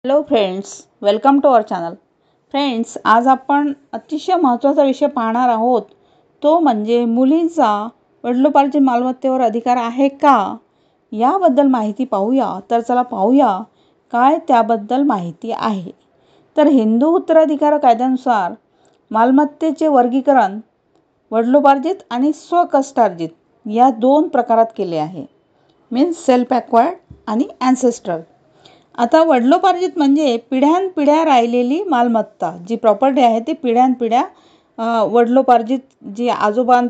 Hello friends, welcome to our channel. Friends, आज आपण अतिशय महत्त्वाचा विषय पाहणार आहोत. तो म्हणजे मुलींचा वडिलोपार्जित मालमत्तेवर अधिकार आहे का, याबद्दल माहिती पाहूया. तर चला पाहूया काय त्याबद्दल माहिती आहे. तर हिंदू उत्तराधिकार कायद्यानुसार मालमत्तेचे वर्गीकरण वडिलोपार्जित आणि स्वकष्टार्जित या दोन प्रकारात केले आहे. मीन्स सेल्फ ॲक्वायर्ड आणि ॲन्सेस्ट्रल. आता वडिलोपार्जित म्हणजे पिढ्यानपिढ्या राहिलेली मालमत्ता, जी प्रॉपर्टी आहे ती पिढ्यानपिढ्या वडिलोपार्जित, जी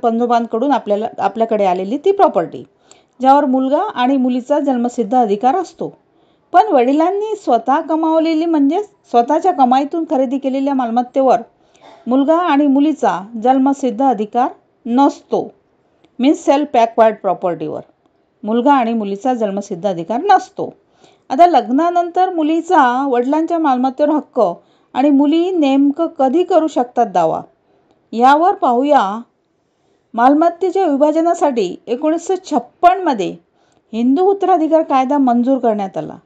पंजोबांकडून आपल्याकडे आलेली ती प्रॉपर्टी, ज्यावर मुलगा आणि मुलीचा जन्मसिद्ध अधिकार असतो. पण वडिलांनी स्वतः कमावलेली म्हणजे स्वतःच्या कमाईतून खरेदी केलेल्या मालमत्तेवर मुलगा आणि मुलीचा जन्मसिद्ध अधिकार नसतो. मीन्स सेल्फ ॲक्वायर्ड प्रॉपर्टीवर मुलगा आणि मुलीचा जन्मसिद्ध अधिकार नसतो. आता लग्नानंतर मुलीचा वडिलांच्या मालमत्तेवर हक्क आणि मुली नेमकं कधी करू शकतात दावा, यावर पाहूया. मालमत्तेच्या विभाजनासाठी 1956 हिंदू उत्तराधिकार कायदा मंजूर करण्यात आला.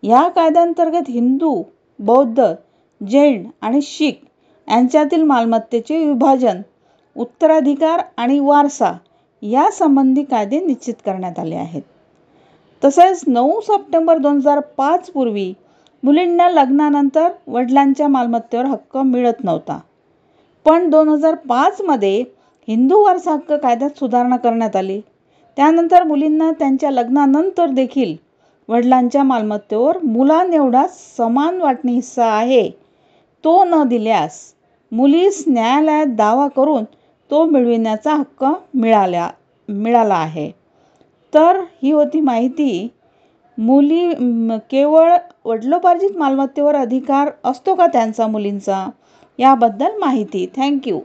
या कायद्याअंतर्गत हिंदू, बौद्ध, जैन आणि शीख यांच्यातील मालमत्तेचे विभाजन, उत्तराधिकार आणि वारसा यासंबंधी कायदे निश्चित करण्यात आले आहेत. तसेच 9 सप्टेंबर 2005 पूर्वी मुलींना लग्नानंतर वडिलांच्या मालमत्तेवर हक्क मिळत नव्हता. पण 2005 हिंदू वारसा हक्क कायद्यात सुधारणा करण्यात आली. त्यानंतर मुलींना त्यांच्या लग्नानंतर देखील वडिलांच्या मालमत्तेवर मुलांएवढा समान वाटणी हिस्सा आहे, तो न दिल्यास मुलीस न्यायालयात दावा करून तो मिळविण्याचा हक्क मिळाला आहे. तर ही होती माहिती. केवळ वडिलोपार्जित मालमत्तेवर अधिकार असतो का त्यांचा मुलींचा, याबद्दल माहिती. थँक्यू.